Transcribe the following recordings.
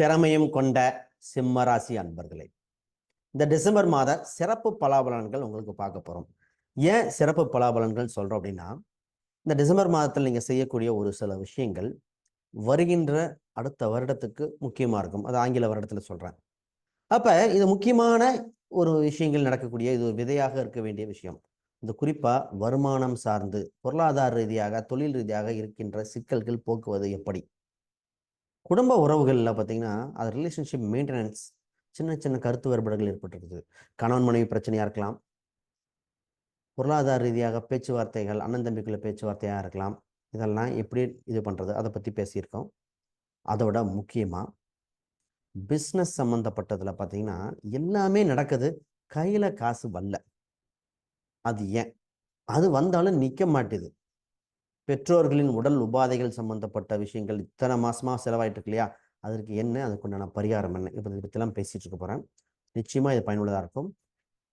திறமையும் கொண்ட சிம்மராசி அன்பர்களே, இந்த டிசம்பர் மாத சிறப்பு பலாபலன்கள் உங்களுக்கு பார்க்க போறோம். ஏன் சிறப்பு பலாபலன்கள் சொல்றோம் அப்படின்னா, இந்த டிசம்பர் மாதத்தில் நீங்க செய்யக்கூடிய ஒரு சில விஷயங்கள் வருகின்ற அடுத்த வருடத்துக்கு முக்கியமா இருக்கும். அது ஆங்கில வருடத்துல சொல்றேன். அப்ப இது முக்கியமான ஒரு விஷயங்கள் நடக்கக்கூடிய இது ஒரு விதையாக இருக்க வேண்டிய விஷயம். இந்த குறிப்பா வருமானம் சார்ந்து பொருளாதார ரீதியாக தொழில் ரீதியாக இருக்கின்ற சிக்கல்கள் போக்குவது எப்படி, குடும்ப உறவுகள்ல பார்த்தீங்கன்னா, அது ரிலேஷன்ஷிப் மெயின்டெனன்ஸ் சின்ன சின்ன கருத்து வேறுபாடுகள் ஏற்பட்டிருக்குது. கணவன் மனைவி பிரச்சனையா இருக்கலாம். பொருளாதார ரீதியாக பேச்சுவார்த்தைகள், அண்ணன் தம்பிக்குள்ள பேச்சுவார்த்தையா இருக்கலாம். இதெல்லாம் எப்படி இது பண்றது? அத பத்தி பேசியிருக்கோம். அதோட முக்கியமா பிசினஸ் சம்மந்தப்பட்டதுல பார்த்தீங்கன்னா, எல்லாமே நடக்குது. கையில காசு வரல. அது ஏன்? அது வந்தாலும் நிக்க மாட்டுது. பெற்றோர்களின் உடல் உபாதைகள் சம்பந்தப்பட்ட விஷயங்கள் இத்தனை மாசமா செலவாயிட்டு இருக்கு இல்லையா? அதற்கு என்ன? அதுக்குண்டான பரிகாரம் என்ன? இப்ப இதை பத்திலாம் பேசிட்டு இருக்க போறேன். நிச்சயமா இது பயனுள்ளதா இருக்கும்.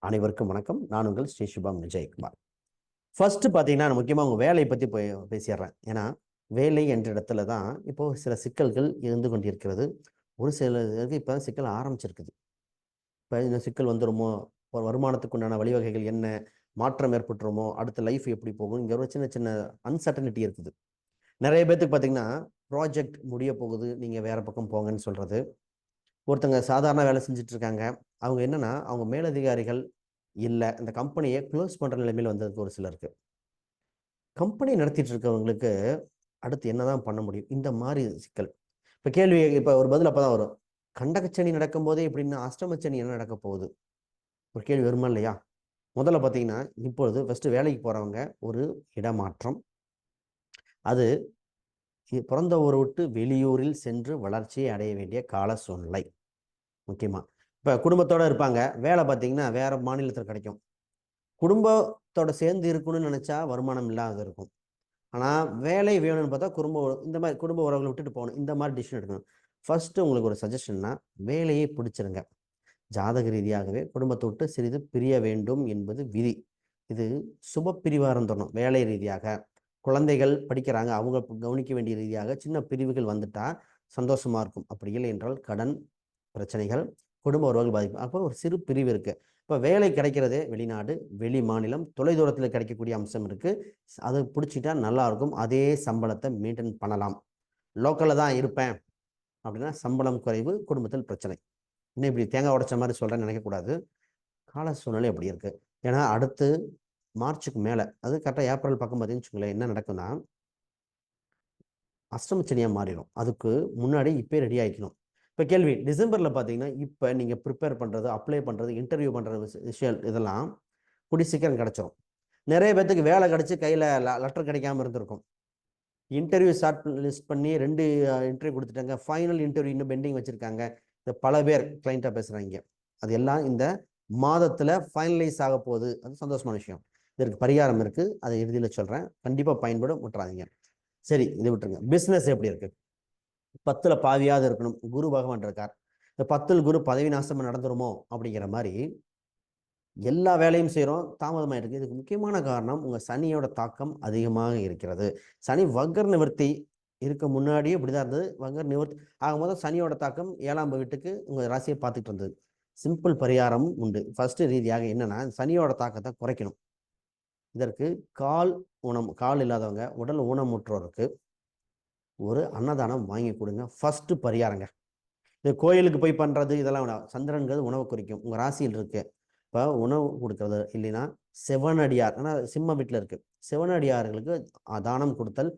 அனைவருக்கும் வணக்கம். நான் உங்கள் ஸ்ரீ சுபம் விஜயகுமார். ஃபர்ஸ்ட் பார்த்தீங்கன்னா, நான் முக்கியமா உங்க வேலையை பத்தி பேசிடுறேன். ஏன்னா, வேலை என்ற இடத்துல தான் இப்போ சில சிக்கல்கள் இருந்து கொண்டிருக்கிறது. ஒரு சிலருக்கு இப்ப சிக்கல் ஆரம்பிச்சிருக்குது. இப்ப இந்த சிக்கல் வந்துருமோ? வருமானத்துக்கு உண்டான வழிவகைகள் என்ன? மாற்றம் ஏற்பட்டுருமோ? அடுத்த லைஃப் எப்படி போகும்? இங்க ஒரு சின்ன சின்ன அன்சர்டனிட்டி இருக்குது. நிறைய பேத்துக்கு பார்த்தீங்கன்னா, ப்ராஜெக்ட் முடிய போகுது, நீங்க வேற பக்கம் போங்கன்னு சொல்றது. ஒருத்தங்க சாதாரண வேலை செஞ்சுட்டு இருக்காங்க. அவங்க என்னன்னா, அவங்க மேலதிகாரிகள் இல்ல, இந்த கம்பெனியை க்ளோஸ் பண்ற நிலைமையில வந்ததுக்கு ஒரு சிலருக்கு. கம்பெனி நடத்திட்டு இருக்கவங்களுக்கு அடுத்து என்னதான் பண்ண முடியும்? இந்த மாதிரி சிக்கல். இப்ப கேள்வி இப்ப ஒரு பதில் அப்பதான் வரும். கண்டகச்சனி நடக்கும்போதே இப்படின்னா அஷ்டமச்சனி என்ன நடக்க போகுது? ஒரு கேள்வி வருமா இல்லையா? முதல்ல பார்த்தீங்கன்னா, இப்பொழுது ஃபர்ஸ்ட் வேலைக்கு போறவங்க ஒரு இடமாற்றம். அது பிறந்த ஊரை விட்டு வெளியூரில் சென்று வளர்ச்சியை அடைய வேண்டிய கால சூழ்நிலை. முக்கியமா இப்ப குடும்பத்தோட இருப்பாங்க. வேலை பார்த்தீங்கன்னா வேற மாநிலத்தில் கிடைக்கும். குடும்பத்தோட சேர்ந்து இருக்கணும்னு நினைச்சா வருமானம் இல்லாத இருக்கும். ஆனா வேலை வேணும்னு பார்த்தா இந்த மாதிரி குடும்ப உறவுகளை விட்டுட்டு போகணும். இந்த மாதிரி டிசிஷன் எடுக்கணும். ஃபர்ஸ்ட் உங்களுக்கு ஒரு சஜஷன்னா, வேலையை பிடிச்சிருங்க. ஜாதக ரீதியாகவே குடும்பத்தை விட்டு சிறிது பிரிய வேண்டும் என்பது விதி. இது சுப பிரிவா இருந்துடணும். வேலை ரீதியாக குழந்தைகள் படிக்கிறாங்க, அவங்க கவனிக்க வேண்டிய ரீதியாக சின்ன பிரிவுகள் வந்துட்டா சந்தோஷமா இருக்கும். அப்படி இல்லை என்றால் கடன் பிரச்சனைகள், குடும்ப உறவுகள் பாதிப்பு. அப்போ ஒரு சிறு பிரிவு இருக்கு. இப்போ வேலை கிடைக்கிறதே வெளிநாடு, வெளி மாநிலம், தொலைதூரத்தில் கிடைக்கக்கூடிய அம்சம் இருக்கு. அதை பிடிச்சிட்டா நல்லா இருக்கும். அதே சம்பளத்தை மெயின்டைன் பண்ணலாம். லோக்கலில் தான் இருப்பேன் அப்படின்னா சம்பளம் குறைவு, குடும்பத்தில் பிரச்சனை. இன்னும் இப்படி தேங்காய் உடைச்ச மாதிரி சொல்றேன்னு நினைக்கக்கூடாது. கால சூழ்நிலை அப்படி இருக்கு. ஏன்னா அடுத்து மார்ச்சுக்கு மேல, அது கரெக்டாக ஏப்ரல் பக்கம் பார்த்தீங்கன்னு வச்சுக்கோங்களேன், என்ன நடக்கும்னா அஷ்டமச்சனியா மாறிடும். அதுக்கு முன்னாடி இப்பயே ரெடி ஆகிக்கணும். இப்போ கேள்வி, டிசம்பர்ல பார்த்தீங்கன்னா, இப்போ நீங்க ப்ரிப்பேர் பண்றது, அப்ளை பண்றது, இன்டர்வியூ பண்றது விஷயம் இதெல்லாம் கூடி சீக்கிரம் கிடைச்சிரும். நிறைய பேத்துக்கு வேலை கிடைச்சி கையில லெட்டர் கிடைக்காம இருந்திருக்கும். இன்டர்வியூ ஷார்ட் லிஸ்ட் பண்ணி 2 இன்டர்வியூ கொடுத்துட்டாங்க. ஃபைனல் இன்டர்வியூ இன்னும் பெண்டிங் வச்சிருக்காங்க. இந்த பல பேர் கிளைண்ட்டாக பேசுறாங்க. அது எல்லாம் இந்த மாதத்துல ஃபைனலைஸ் ஆக போகுது. அது சந்தோஷமான விஷயம். இதற்கு பரிகாரம் இருக்கு. அதை இறுதியில் சொல்றேன். கண்டிப்பா பயன்படும், விட்டுறாதீங்க. சரி, இதை விட்டுருங்க. பிசினஸ் எப்படி இருக்கு? 10ல் பாதியாவது இருக்கணும். குரு பகவான் இருக்கார். இந்த 10ல் குரு பதவி நாசம் நடந்துருமோ அப்படிங்கிற மாதிரி எல்லா வேலையும் செய்கிறோம், தாமதமாக இருக்குது. இதுக்கு முக்கியமான காரணம் உங்கள் சனியோட தாக்கம் அதிகமாக இருக்கிறது. சனி வக்கர நிவர்த்தி இருக்க முன்னாடியே இப்படிதான் இருந்தது. வக்கர நிவர்த்தி ஆகும்போது சனியோட தாக்கம் 7ஆம் வீட்டுக்கு உங்கள் ராசியை பார்த்துட்டு இருந்தது. சிம்பிள் பரிகாரம் உண்டு. ஃபர்ஸ்ட் ரீதியாக என்னன்னா, சனியோட தாக்கத்தை குறைக்கணும். இதற்கு கால் இல்லாதவங்க, உடல் ஊனமுற்றோருக்கு ஒரு அன்னதானம் வாங்கி கொடுங்க. ஃபர்ஸ்ட் பரிகாரங்க. இந்த கோயிலுக்கு போய் பண்றது இதெல்லாம் வேணாம். சந்திரன்கிறது உணவு குறிக்கும். உங்க ராசியில் இருக்கு. இப்போ உணவு கொடுக்கறது இல்லைன்னா செவனடியார், ஆனால் சிம்ம வீட்டில் இருக்கு, செவனடியார்களுக்கு தானம் கொடுத்தல்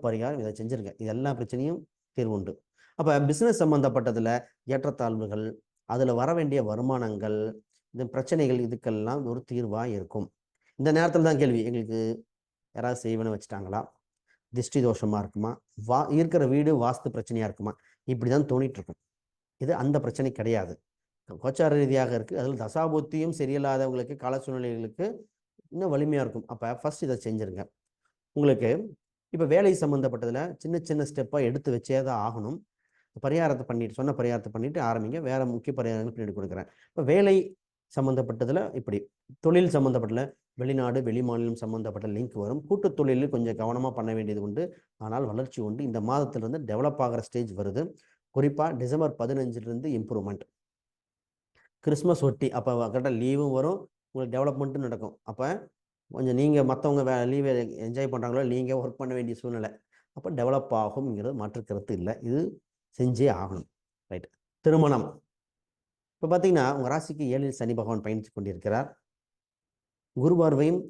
பரிகாரம். இதை செஞ்சிருங்க. இது எல்லா பிரச்சனையும் தீர்வு உண்டு. அப்போ பிஸ்னஸ் சம்பந்தப்பட்டதுல ஏற்றத்தாழ்வுகள், அதுல வர வேண்டிய வருமானங்கள், இந்த பிரச்சனைகள், இதுக்கெல்லாம் ஒரு தீர்வாக இருக்கும். இந்த நேரத்தில் தான் கேள்வி, எங்களுக்கு யாராவது செய்வன வச்சுட்டாங்களா, திஷ்டி தோஷமா இருக்குமா, இருக்கிற வீடு வாஸ்து பிரச்சனையா இருக்குமா, இப்படிதான் தோணிட்டு இருக்கும். இது அந்த பிரச்சனை கிடையாது. கோச்சார ரீதியாக இருக்கு. அதில் தசாபுத்தியும் சரியில்லாதவங்களுக்கு, கால சூழ்நிலைகளுக்கு இன்னும் வலிமையா இருக்கும். அப்ப ஃபர்ஸ்ட் இதை செஞ்சிருங்க. உங்களுக்கு இப்ப வேலை சம்பந்தப்பட்டதுல சின்ன சின்ன ஸ்டெப்பா எடுத்து வச்சே தான் ஆகணும். பரிகாரத்தை பண்ணிட்டு, சொன்ன பரிகாரத்தை பண்ணிட்டு ஆரம்பிங்க. வேற முக்கிய பரிகாரங்கள் பின்னாடி கொடுக்குறேன். இப்ப வேலை சம்பந்தப்பட்டதுல இப்படி, தொழில் சம்பந்தப்பட்டதுல வெளிநாடு, வெளி மாநிலம் சம்பந்தப்பட்ட லிங்க் வரும். கூட்டு தொழிலில் கொஞ்சம் கவனமா பண்ண வேண்டியது உண்டு. ஆனால் வளர்ச்சி உண்டு. இந்த மாதத்திலிருந்து டெவலப் ஆகிற ஸ்டேஜ் வருது. குறிப்பாக டிசம்பர் 15 இம்ப்ரூவ்மெண்ட். கிறிஸ்மஸ் ஒட்டி அப்போ கரெக்டாக லீவும் வரும், உங்களுக்கு டெவலப்மெண்ட்டும் நடக்கும். அப்போ கொஞ்சம் நீங்கள் மற்றவங்க லீவை என்ஜாய் பண்ணுறாங்களோ நீங்கள் ஒர்க் பண்ண வேண்டிய சூழ்நிலை. அப்போ டெவலப் ஆகும்ங்கிறது மாற்று கருத்து இல்லை, இது செஞ்சே ஆகணும். ரைட். திருமணம் இப்போ பார்த்தீங்கன்னா உங்கள் ராசிக்கு 7ல் சனி பகவான் பயணித்து கொண்டிருக்கிறார். குரு பார்வையும்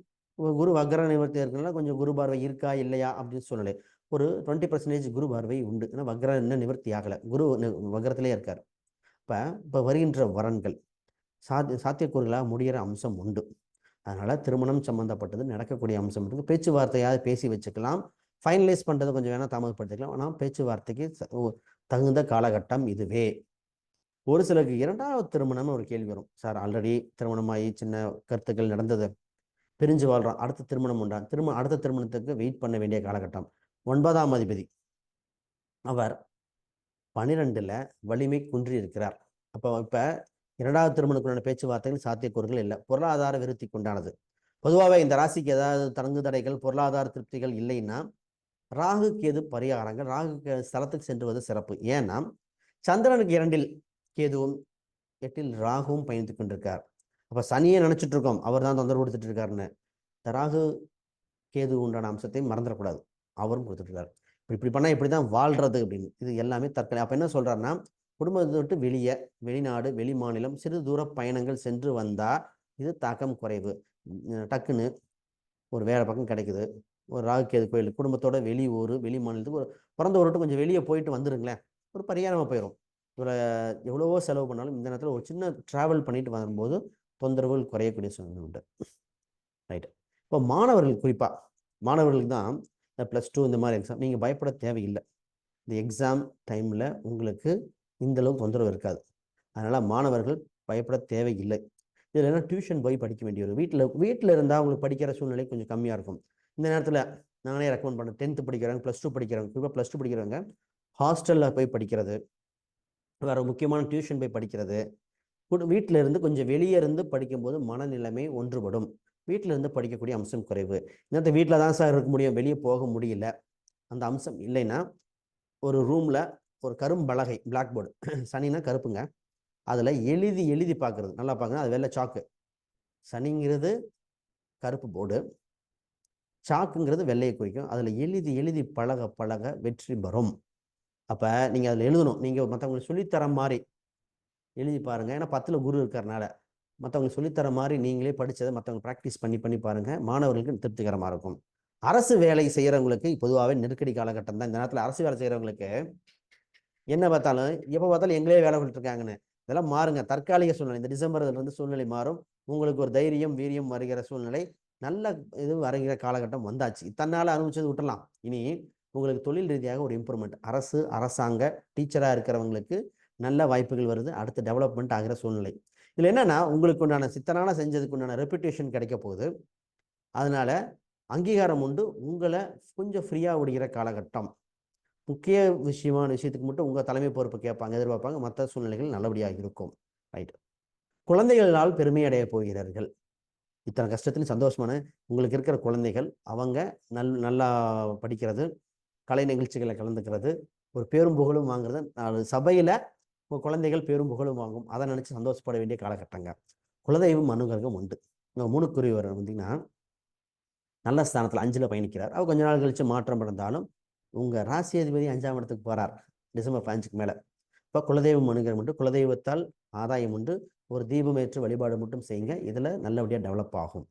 குரு வக்ர நிவர்த்தி இருக்கிறதுனால கொஞ்சம் குரு பார்வை இருக்கா இல்லையா அப்படின்னு சொல்லலை. ஒரு 20% குரு பார்வை உண்டு. ஏன்னா வக்ர இன்னும் நிவர்த்தி ஆகலை, குரு வக்ரத்திலே இருக்கார். இப்போ வருகின்ற வரன்கள் சாத்தியக்கூறுகளாக முடிகிற அம்சம் உண்டு. அதனால் திருமணம் சம்மந்தப்பட்டது நடக்கக்கூடிய அம்சம் இருக்குது. பேச்சுவார்த்தையாவது பேசி வச்சுக்கலாம், ஃபைனலைஸ் பண்ணுறது கொஞ்சம் வேணால் தாமதப்படுத்திக்கலாம். ஆனால் பேச்சுவார்த்தைக்கு தகுந்த காலகட்டம் இதுவே. ஒரு சிலருக்கு 2வது திருமணம்னு ஒரு கேள்வி வரும். சார் ஆல்ரெடி திருமணமாகி சின்ன கருத்துக்கள் நடந்தது, பிரிஞ்சு வாழ்கிறோம், அடுத்த திருமணம் உண்டா? அடுத்த திருமணத்துக்கு வெயிட் பண்ண வேண்டிய காலகட்டம். 9ஆம் அதிபதி அவர் 12ல் வலிமை குன்றி இருக்கிறார். அப்போ இப்போ 2வது திருமணத்துக்குள்ள பேச்சுவார்த்தைகள் சாத்தியக்கூறுகள் இல்லை, பொருளாதார விருத்திக்கு உண்டானது. பொதுவாகவே இந்த ராசிக்கு ஏதாவது தங்கு தடைகள் பொருளாதார திருப்திகள் இல்லைன்னா ராகு கேது பரிகாரங்கள், ராகு ஸ்தலத்துக்கு சென்றுவது சிறப்பு. ஏன்னா சந்திரனுக்கு 2ல் கேதுவும் 8ல் ராகுவும் பயணித்து கொண்டிருக்கார். அப்போ சனியை நினைச்சிட்டு இருக்கோம் அவர் தான் தொந்தரவு கொடுத்துட்டு இருக்காருன்னு. இந்த ராகு கேது உண்டான அம்சத்தையும் மறந்துடக்கூடாது, அவரும் கொடுத்துட்டு இருக்காரு. இப்படி பண்ணால் இப்படி தான் வாழ்றது அப்படின்னு. இது எல்லாமே தற்கொலை. அப்போ என்ன சொல்றாருன்னா, குடும்பத்தை விட்டு வெளியே வெளிநாடு வெளி மாநிலம் சிறு தூர பயணங்கள் சென்று வந்தால் இது தாக்கம் குறைவு. டக்குன்னு ஒரு வேலை பக்கம் கிடைக்குது, ஒரு ராகுகேது கோயில், குடும்பத்தோட வெளி ஊர் வெளி மாநிலத்துக்கு ஒரு பிறந்த ஊருட்டு கொஞ்சம் வெளியே போயிட்டு வந்துருங்களேன், ஒரு பரிகாரமாக போயிடும். இதில் எவ்வளவோ செலவு பண்ணாலும் இந்த நேரத்தில் ஒரு சின்ன ட்ராவல் பண்ணிட்டு வரும்போது தொந்தரவுகள் குறையக்கூடிய சூழ்நிலை உண்டு. ரைட். இப்போ மாணவர்கள், குறிப்பாக மாணவர்களுக்கு தான் இந்த +2 இந்த மாதிரி எக்ஸாம் நீங்கள் பயப்பட தேவையில்லை. இந்த எக்ஸாம் டைமில் உங்களுக்கு இந்தளவுக்கு தொந்தரவு இருக்காது. அதனால் மாணவர்கள் பயப்பட தேவையில்லை. இதில் என்ன, டியூஷன் போய் படிக்க வேண்டிய ஒரு வீட்டில் இருந்தால் உங்களுக்கு படிக்கிற சூழ்நிலை கொஞ்சம் கம்மியாக இருக்கும். இந்த நேரத்தில் நானே ரெக்கமெண்ட் பண்ணேன், 10th படிக்கிறவங்க +2 படிக்கிறவங்க, குறிப்பாக +2 படிக்கிறவங்க ஹாஸ்டலில் போய் படிக்கிறது, வேறு முக்கியமான டியூஷன் போய் படிக்கிறது. வீட்டில் இருந்து கொஞ்சம் வெளியே இருந்து படிக்கும்போது மனநிலைமை ஒன்றுபடும். வீட்டில் இருந்து படிக்கக்கூடிய அம்சம் குறைவு. இந்த வீட்டில் தான் சார் இருக்க முடியும், வெளியே போக முடியல, அந்த அம்சம் இல்லைன்னா ஒரு ரூமில் ஒரு கரும்பலகை, பிளாக் போர்டு, சனினா கருப்புங்க, அதில் எழுதி பார்க்குறது, நல்லா பார்க்குறது, அது வெள்ளை சாக்கு. சனிங்கிறது கருப்பு போர்டு, சாக்குங்கிறது வெள்ளையை குறிக்கும். அதில் எழுதி பழக பழக வெற்றி பெறும். அப்போ நீங்கள் அதில் எழுதணும், நீங்கள் மற்றவங்களுக்கு சொல்லித்தர மாதிரி எழுதி பாருங்கள். ஏன்னா 10ல் குரு இருக்கிறனால மற்றவங்களுக்கு சொல்லித்தர மாதிரி நீங்களே படித்ததை மற்றவங்க ப்ராக்டிஸ் பண்ணி பாருங்கள், மாணவர்களுக்கு திருப்திகரமாக இருக்கும். அரசு வேலை செய்கிறவங்களுக்கு பொதுவாகவே நெருக்கடி காலகட்டம் தான். இந்த நேரத்தில் அரசு வேலை செய்கிறவங்களுக்கு என்ன பார்த்தாலும் எப்போ பார்த்தாலும் எங்களே வேலை விட்டுருக்காங்கன்னு, இதெல்லாம் மாறுங்க. தற்காலிக சூழ்நிலை, இந்த டிசம்பர்லேருந்து சூழ்நிலை மாறும். உங்களுக்கு ஒரு தைரியம் வீரியம் வருகிற சூழ்நிலை, நல்ல இது வருகிற காலகட்டம் வந்தாச்சு. இத்தனால அனுபவிச்சது விட்டுலாம். இனி உங்களுக்கு தொழில் ரீதியாக ஒரு இம்ப்ரூவ்மெண்ட், அரசாங்க டீச்சராக இருக்கிறவங்களுக்கு நல்ல வாய்ப்புகள் வருது, அடுத்து டெவலப்மெண்ட் ஆகிற சூழ்நிலை. இதில் என்னன்னா, உங்களுக்கு உண்டான சித்தனால செஞ்சதுக்கு உண்டான ரெப்புடேஷன் கிடைக்க போகுது. அதனால அங்கீகாரம் உண்டு. உங்களை கொஞ்சம் ஃப்ரீயாக விடுகிற காலகட்டம். முக்கிய விஷயத்துக்கு மட்டும் உங்கள் தலைமை பொறுப்பு கேட்பாங்க, எதிர்பார்ப்பாங்க. மற்ற சூழ்நிலைகள் நல்லபடியாக இருக்கும். ரைட். குழந்தைகளால் பெருமை அடைய போகிறார்கள். இத்தனை கஷ்டத்துலையும் சந்தோஷமான உங்களுக்கு இருக்கிற குழந்தைகள், அவங்க நல்லா படிக்கிறது, கலை நிகழ்ச்சிகளை கலந்துக்கிறது, ஒரு பேரும் புகழும் வாங்குறது, சபையில் உங்கள் குழந்தைகள் பேரும் புகழும் வாங்கும், அதை நினச்சி சந்தோஷப்பட வேண்டிய காலகட்டங்க. குலதெய்வம் அனுகிரகம் உண்டு. உங்கள் 3 வந்தீங்கன்னா நல்ல ஸ்தானத்தில் 5ல் பயணிக்கிறார். அவர் கொஞ்ச நாள் கழிச்சு மாற்றம் இருந்தாலும் உங்கள் ராசி அதிபதி 5ஆம் இடத்துக்கு போகிறார் டிசம்பர் 15க்கு மேலே. இப்போ குலதெய்வம் அனுகிரகம் உண்டு, குலதெய்வத்தால் ஆதாயம் உண்டு. ஒரு தீபம் ஏற்று வழிபாடு மட்டும் செய்யுங்க, இதில் நல்லபடியாக டெவலப் ஆகும்.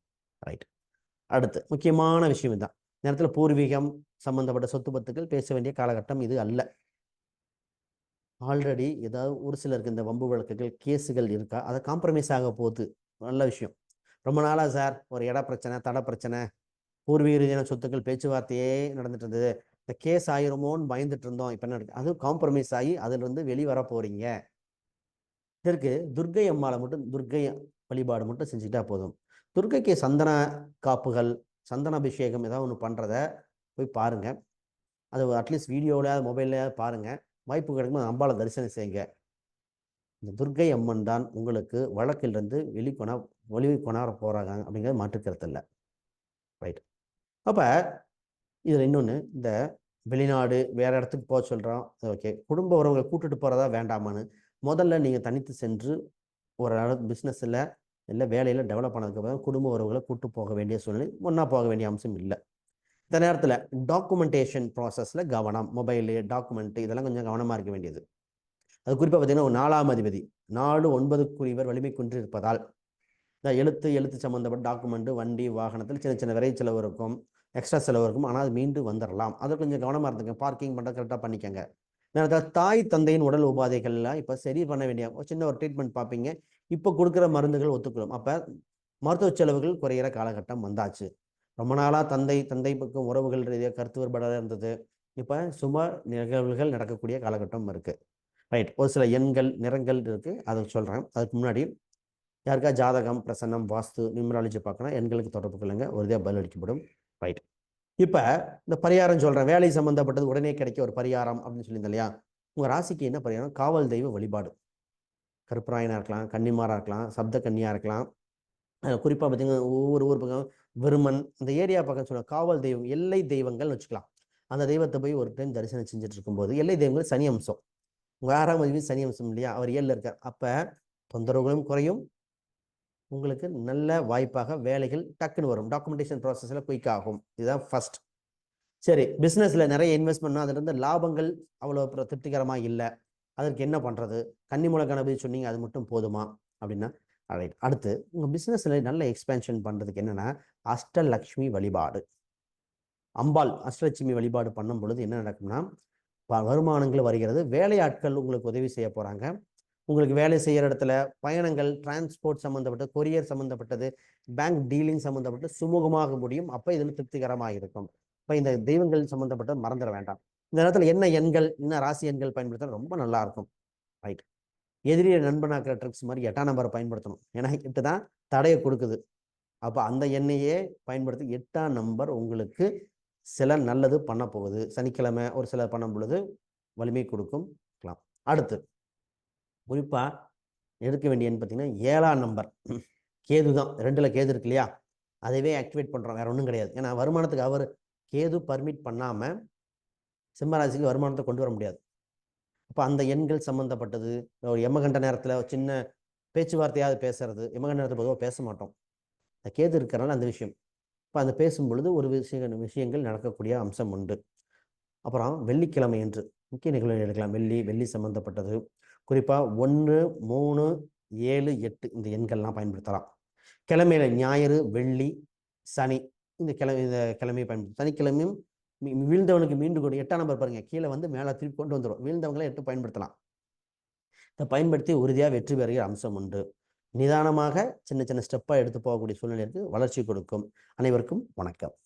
ரைட். அடுத்து முக்கியமான விஷயம் இதுதான். நேரத்தில் பூர்வீகம் சம்பந்தப்பட்ட சொத்து பத்துக்கள் பேச வேண்டிய காலகட்டம் இது அல்ல. ஆல்ரெடி ஏதாவது ஒரு சிலருக்கு இந்த வம்பு வழக்குகள் கேஸுகள் இருக்கா, அதை காம்ப்ரமைஸ் ஆக போகுது. நல்ல விஷயம். ரொம்ப நாளாக சார் ஒரு இட பிரச்சனை, தட பிரச்சனை, பூர்வீக ரீதியான சொத்துக்கள் பேச்சுவார்த்தையே நடந்துட்டு இருந்தது, இந்த கேஸ் ஆயிருமோன்னு பயந்துட்டு இருந்தோம், இப்போ என்ன அது காம்ப்ரமைஸ் ஆகி அதிலிருந்து வெளிவர போறீங்க. இதற்கு துர்க்கை அம்மாவை மட்டும், துர்க்கை வழிபாடு மட்டும் செஞ்சுக்கிட்டா போதும். துர்க்கைக்கு சந்தன காப்புகள், சந்தன அபிஷேகம் ஏதாவது ஒன்று பண்ணுறத போய் பாருங்க. அது அட்லீஸ்ட் வீடியோவில் மொபைலில் பாருங்க. வாய்ப்பு கிடைக்கும்போது அம்பாளை தரிசனம் செய்யுங்க. இந்த துர்க்கை அம்மன் தான் உங்களுக்கு வழக்கிலிருந்து கொணர போறாங்க அப்படிங்கிறது மாற்றுக்கருத்து இல்லை. ரைட். அப்போ இதில் இன்னொன்று, இந்த வெளிநாடு வேற இடத்துக்கு போக சொல்கிறோம், ஓகே. குடும்ப உறவுகளை கூட்டிட்டு போகிறதா வேண்டாமான்னு முதல்ல நீங்கள் தனித்து சென்று ஒரு பிஸ்னஸில் இல்லை வேலையில் டெவலப் பண்ணதுக்கப்புறம் குடும்ப உறவுகளை கூட்டு போக வேண்டிய சூழ்நிலை, ஒன்றா போக வேண்டிய அம்சம் இல்லை. இந்த நேரத்தில் டாக்குமெண்டேஷன் ப்ராசஸில் கவனம், மொபைலு டாக்குமெண்ட் இதெல்லாம் கொஞ்சம் கவனமாக இருக்க வேண்டியது. அது குறிப்பாக பார்த்தீங்கன்னா ஒரு 4ஆம் அதிபதி 4 9க்குரியவர் வலிமை குன்றி இருப்பதால் இந்த எழுத்து சம்மந்தப்பட்ட டாக்குமெண்ட் வண்டி வாகனத்தில் சின்ன சின்ன விரை செலவு இருக்கும், எக்ஸ்ட்ரா செலவு இருக்கும். ஆனால் அது மீண்டும் வந்துடலாம். அதை கொஞ்சம் கவனமாக இருந்துங்க. பார்க்கிங் பண்ண கரெக்டாக பண்ணிக்கங்க. நேரத்தில் தாய் தந்தையின் உடல் உபாதைகள்லாம் இப்போ சரி பண்ண வேண்டிய சின்ன ஒரு ட்ரீட்மெண்ட் பார்ப்பீங்க. இப்போ கொடுக்குற மருந்துகள் ஒத்துக்கணும். அப்போ மருத்துவ செலவுகள் குறையிற காலகட்டம் வந்தாச்சு. ரொம்ப நாளாக தந்தை பக்கம் உறவுகள் ரீதியாக கருத்து வேறுபாடாக இருந்தது. இப்போ சுப நிகழ்வுகள் நடக்கக்கூடிய காலகட்டம் இருக்குது. ரைட். ஒரு சில எண்கள் நிறங்கள் இருக்குது, அதை சொல்கிறேன். அதுக்கு முன்னாடி யாருக்கா ஜாதகம் பிரசன்னம் வாஸ்து நியூமராலஜி பார்க்கணும், எண்களுக்கு தொடர்பு கொள்ளுங்க, உறுதியாக பதில் அளிக்கப்படும். ரைட். இப்போ இந்த பரிகாரம் சொல்கிறேன், வேலை சம்மந்தப்பட்டது உடனே கிடைக்க ஒரு பரிகாரம் அப்படின்னு சொல்லியிருந்தேன் இல்லையா. உங்கள் ராசிக்கு என்ன பரிகாரம்? காவல் தெய்வ வழிபாடு. கருப்பராயனாக இருக்கலாம், கன்னிமாராக இருக்கலாம், சப்த கன்னியாக இருக்கலாம். குறிப்பாக பார்த்தீங்கன்னா ஒவ்வொரு ஊர் பக்கம் விருமன் இந்த ஏரியா பக்கம் சொல்லுவாங்க காவல் தெய்வம், எல்லை தெய்வங்கள்னு வச்சுக்கலாம். அந்த தெய்வத்தை போய் ஒரு டைம் தரிசனம் செஞ்சுட்டு இருக்கும்போது, எல்லை தெய்வங்கள் சனி அம்சம், உங்கள் 6ஆம் அதிபதி சனி அம்சம் இல்லையா, அவர் 7ல் இருக்கார். அப்போ தொந்தரவுகளும் குறையும், உங்களுக்கு நல்ல வாய்ப்பாக வேலைகள் டக்குன்னு வரும். டாக்குமெண்டேஷன் ப்ராசஸில் குயிக் ஆகும். இதுதான் ஃபர்ஸ்ட். சரி, பிஸ்னஸில் நிறைய இன்வெஸ்ட் பண்ணால் அதிலிருந்து லாபங்கள் அவ்வளோ திருப்திகரமாக இல்லை, அதற்கு என்ன பண்ணுறது? கன்னிமூல கணபதி சொன்னீங்க, அது மட்டும் போதுமா அப்படின்னா, ரைட். அடுத்து உங்கள் பிஸ்னஸில் நல்ல எக்ஸ்பேன்ஷன் பண்ணுறதுக்கு என்னென்னா அஷ்டலக்ஷ்மி வழிபாடு. அம்பாள் அஷ்டலட்சுமி வழிபாடு பண்ணும் பொழுது என்ன நடக்கும்னா வருமானங்கள் வருகிறது, வேலையாட்கள் உங்களுக்கு உதவி செய்ய போகிறாங்க. உங்களுக்கு வேலை செய்கிற இடத்துல பயணங்கள், டிரான்ஸ்போர்ட் சம்மந்தப்பட்டது, கொரியர் சம்மந்தப்பட்டது, பேங்க் டீலிங் சம்மந்தப்பட்டு சுமூகமாக முடியும். அப்போ இதில் திருப்திகரமாக இருக்கும். இப்போ இந்த தெய்வங்கள் சம்மந்தப்பட்டது மறந்துட வேண்டாம். இந்த நேரத்தில் என்ன எண்கள், என்ன ராசி எண்கள் பயன்படுத்தினா ரொம்ப நல்லா இருக்கும். ரைட். எதிரியை நண்பனாக்குற ட்ரிக்ஸ் மாதிரி 8ஆம் நம்பரை பயன்படுத்தணும். ஏன்னா 8 தான் தடையை கொடுக்குது. அப்போ அந்த எண்ணையே பயன்படுத்தி 8ஆம் நம்பர் உங்களுக்கு சில நல்லது பண்ண போகுது. சனிக்கிழமை ஒரு சில பண்ணும் பொழுது வலிமை கொடுக்கும். அடுத்து குறிப்பாக எடுக்க வேண்டிய எண் பார்த்தீங்கன்னா 7ஆம் நம்பர். கேது தான், 2ல் கேது இருக்கு இல்லையா, அதைவே ஆக்டிவேட் பண்ணுறோம், வேற ஒன்றும் கிடையாது. ஏன்னா வருமானத்துக்கு அவர் கேது பர்மிட் பண்ணாமல் சிம்மராசிக்கு வருமானத்தை கொண்டு வர முடியாது. அப்போ அந்த எண்கள் சம்மந்தப்பட்டது ஒரு யமகண்ட நேரத்தில் சின்ன பேச்சுவார்த்தையாவது பேசுறது, யமகண்ட நேரத்தில் பொதுவாக பேச மாட்டோம், அந்த கேது இருக்கிறனால அந்த விஷயம். இப்போ அந்த பேசும் பொழுது ஒரு விஷயங்கள் நடக்கக்கூடிய அம்சம் உண்டு. அப்புறம் வெள்ளிக்கிழமை என்று முக்கிய நிகழ்வுகள் எடுக்கலாம். வெள்ளி சம்மந்தப்பட்டது குறிப்பாக 1 3 7 8 இந்த எண்கள்லாம் பயன்படுத்தலாம். கிழமையில ஞாயிறு வெள்ளி சனி இந்த கிழமையை பயன்படுத்தும். சனிக்கிழமையும் வீழ்ந்தவனுக்கு மீண்டும் கூட 8ஆம் நம்பர் பாருங்க, கீழே வந்து மேலே திருப்பி கொண்டு வந்துடும். வீழ்ந்தவங்களை 8 பயன்படுத்தலாம். இதை பயன்படுத்தி உறுதியாக வெற்றி பெறுகிற அம்சம் உண்டு. நிதானமாக சின்ன சின்ன ஸ்டெப்பாக எடுத்து போகக்கூடிய சூழ்நிலைக்கு வளர்ச்சி கொடுக்கும். அனைவருக்கும் வணக்கம்.